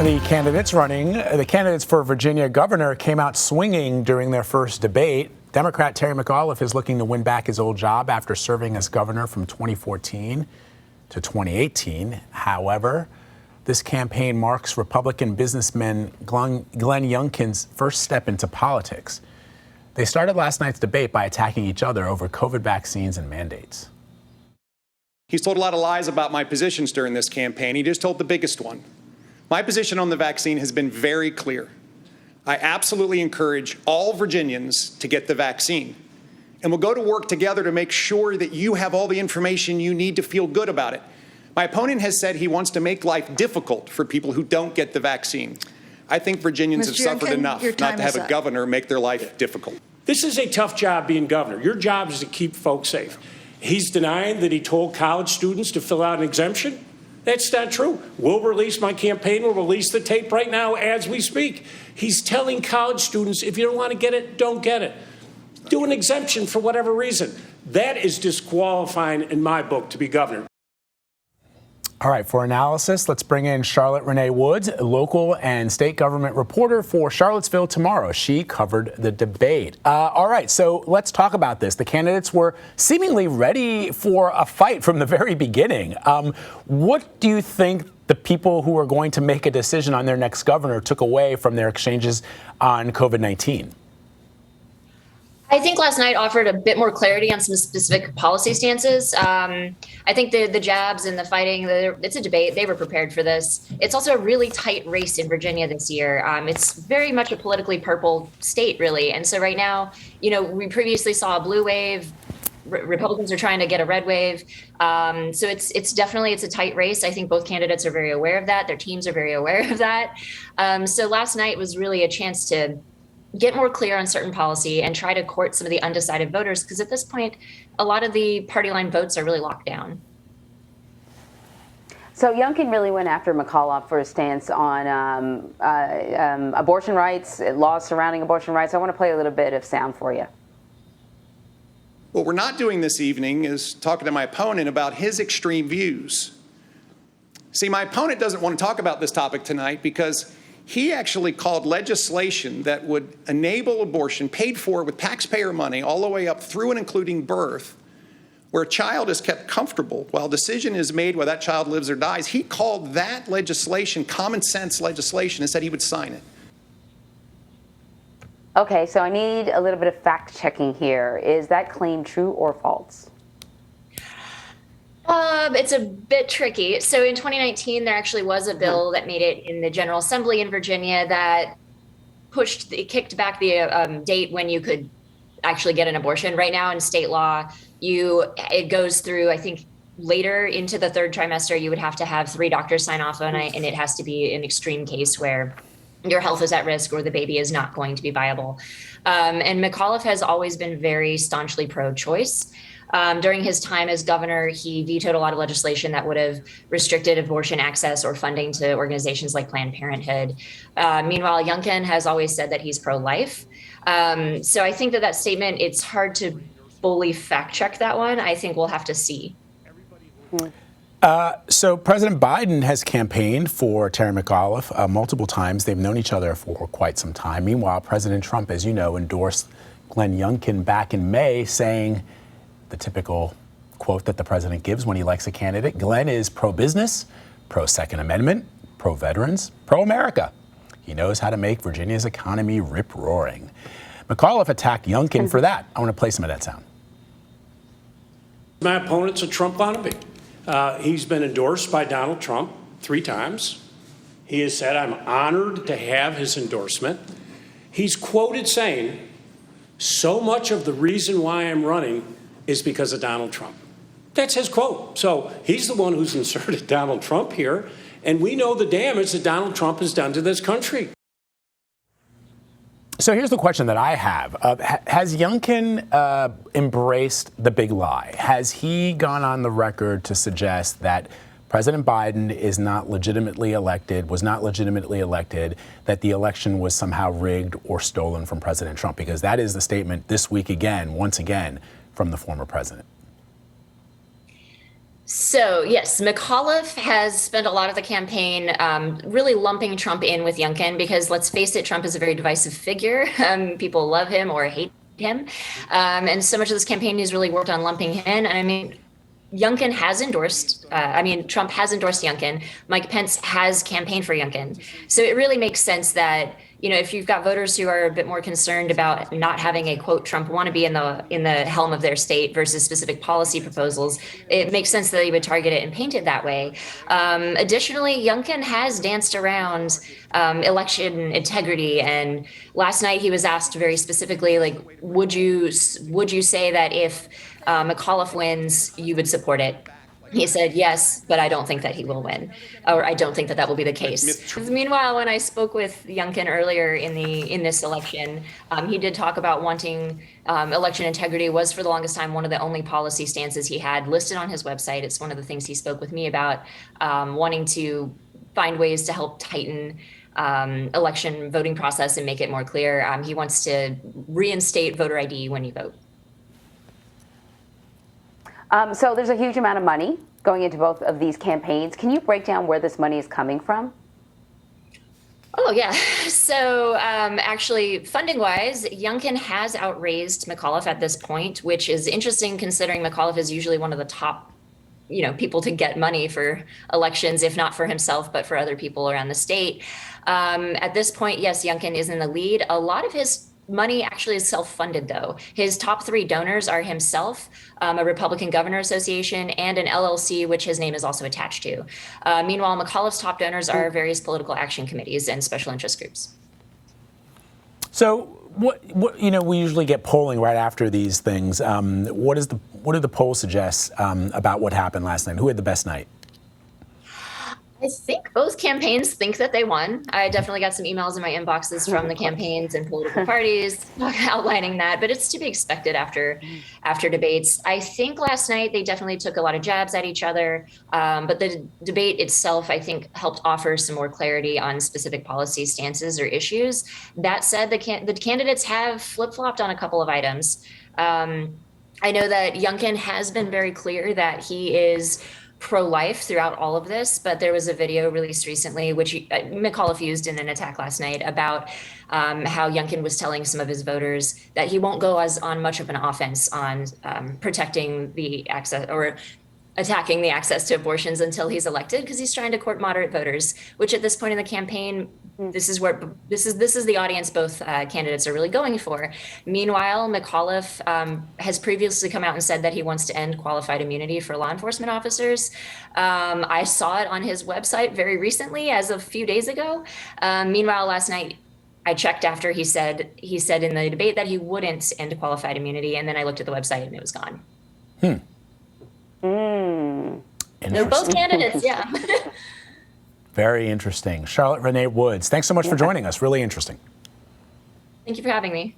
The candidates for Virginia governor came out swinging during their first debate. Democrat Terry McAuliffe is looking to win back his old job after serving as governor from 2014 to 2018. However, this campaign marks Republican businessman Glenn Youngkin's first step into politics. They started last night's debate by attacking each other over COVID vaccines and mandates. He's told a lot of lies about my positions during this campaign. He just told the biggest one. My position on the vaccine has been very clear. I absolutely encourage all Virginians to get the vaccine. And we'll go to work together to make sure that you have all the information you need to feel good about it. My opponent has said he wants to make life difficult for people who don't get the vaccine. I think Virginians have suffered enough not to have a governor make their life difficult. This is a tough job being governor. Your job is to keep folks safe. He's denying that he told college students to fill out an exemption. That's not true. We'll release my campaign. We'll release the tape right now as we speak. He's telling college students, if you don't want to get it, don't get it. Do an exemption for whatever reason. That is disqualifying in my book to be governor. All right, for analysis, let's bring in Charlotte Renee Woods, local and state government reporter for Charlottesville Tomorrow. She covered the debate. All right, so let's talk about this. The candidates were seemingly ready for a fight from the very beginning. What do you think the people who are going to make a decision on their next governor took away from their exchanges on COVID-19? I think last night offered a bit more clarity on some specific policy stances. I think the jabs and the fighting, it's a debate. They were prepared for this. It's also a really tight race in Virginia this year. It's very much a politically purple state, really. And so right now, we previously saw a blue wave. Republicans are trying to get a red wave. So it's definitely a tight race. I think both candidates are very aware of that. Their teams are very aware of that. So last night was really a chance to get more clear on certain policy and try to court some of the undecided voters, because at this point, a lot of the party line votes are really locked down. So Youngkin really went after McAuliffe for his stance on abortion rights, laws surrounding abortion rights. I want to play a little bit of sound for you. What we're not doing this evening is talking to my opponent about his extreme views. See, my opponent doesn't want to talk about this topic tonight because he actually called legislation that would enable abortion paid for with taxpayer money all the way up through and including birth, where a child is kept comfortable while a decision is made whether that child lives or dies. He called that legislation common sense legislation and said he would sign it. Okay, so I need a little bit of fact checking here. Is that claim true or false? It's a bit tricky. So in 2019, there actually was a bill that made it in the General Assembly in Virginia that kicked back the date when you could actually get an abortion. Right now in state law, it goes through, I think, later into the third trimester, you would have to have 3 doctors sign off on it, and it has to be an extreme case where your health is at risk or the baby is not going to be viable. And McAuliffe has always been very staunchly pro-choice. During his time as governor, he vetoed a lot of legislation that would have restricted abortion access or funding to organizations like Planned Parenthood. Meanwhile, Youngkin has always said that he's pro-life. So I think that statement, it's hard to fully fact check that one. I think we'll have to see. So President Biden has campaigned for Terry McAuliffe multiple times. They've known each other for quite some time. Meanwhile, President Trump, as you know, endorsed Glenn Youngkin back in May, saying the typical quote that the president gives when he likes a candidate: Glenn is pro-business, pro-Second Amendment, pro-veterans, pro-America. He knows how to make Virginia's economy rip-roaring. McAuliffe attacked Youngkin for that. I want to play some of that sound. My opponent's a Trump wannabe. He's been endorsed by Donald Trump 3 times. He has said, I'm honored to have his endorsement. He's quoted saying, so much of the reason why I'm running is because of Donald Trump. That's his quote. So he's the one who's inserted Donald Trump here, and we know the damage that Donald Trump has done to this country. So here's the question that I have. Has Youngkin embraced the big lie? Has he gone on the record to suggest that President Biden was not legitimately elected, that the election was somehow rigged or stolen from President Trump? Because that is the statement this week once again, from the former president. So yes, McAuliffe has spent a lot of the campaign really lumping Trump in with Youngkin because let's face it, Trump is a very divisive figure. People love him or hate him. And so much of this campaign has really worked on lumping him in. And I mean, Youngkin has endorsed, Trump has endorsed Youngkin. Mike Pence has campaigned for Youngkin. So it really makes sense that, if you've got voters who are a bit more concerned about not having a quote Trump wannabe in the helm of their state versus specific policy proposals, it makes sense that they would target it and paint it that way. Additionally, Youngkin has danced around election integrity, and last night he was asked very specifically, like, would you say that if McAuliffe wins, you would support it? He said, yes, but I don't think that he will win, or I don't think that will be the case. Meanwhile, when I spoke with Youngkin earlier in this election, he did talk about wanting election integrity was for the longest time one of the only policy stances he had listed on his website. It's one of the things he spoke with me about, wanting to find ways to help tighten election voting process and make it more clear. He wants to reinstate voter ID when you vote. So there's a huge amount of money going into both of these campaigns. Can you break down where this money is coming from? Oh, yeah. So actually, funding-wise, Youngkin has outraised McAuliffe at this point, which is interesting considering McAuliffe is usually one of the top people to get money for elections, if not for himself, but for other people around the state. At this point, yes, Youngkin is in the lead. A lot of his money actually is self-funded, though. His top three donors are himself, a Republican Governor Association, and an LLC, which his name is also attached to. Meanwhile, McAuliffe's top donors are various political action committees and special interest groups. So what we usually get polling right after these things. What do the polls suggest about what happened last night? Who had the best night? I think both campaigns think that they won. I definitely got some emails in my inboxes from the campaigns and political parties outlining that, but it's to be expected after debates. I think last night they definitely took a lot of jabs at each other, but the debate itself, I think, helped offer some more clarity on specific policy stances or issues. That said, the candidates have flip-flopped on a couple of items. I know that Youngkin has been very clear that he is pro-life throughout all of this, but there was a video released recently, which McAuliffe used in an attack last night, about how Youngkin was telling some of his voters that he won't go on much of an offense on protecting the access or attacking the access to abortions until he's elected, because he's trying to court moderate voters, which at this point in the campaign, this is the audience both candidates are really going for. Meanwhile, McAuliffe has previously come out and said that he wants to end qualified immunity for law enforcement officers. I saw it on his website very recently, as of a few days ago. Meanwhile, last night, I checked after he said in the debate that he wouldn't end qualified immunity, and then I looked at the website and it was gone. They're both candidates, yeah. Very interesting. Charlotte Renee Woods, thanks so much for joining us. Really interesting. Thank you for having me.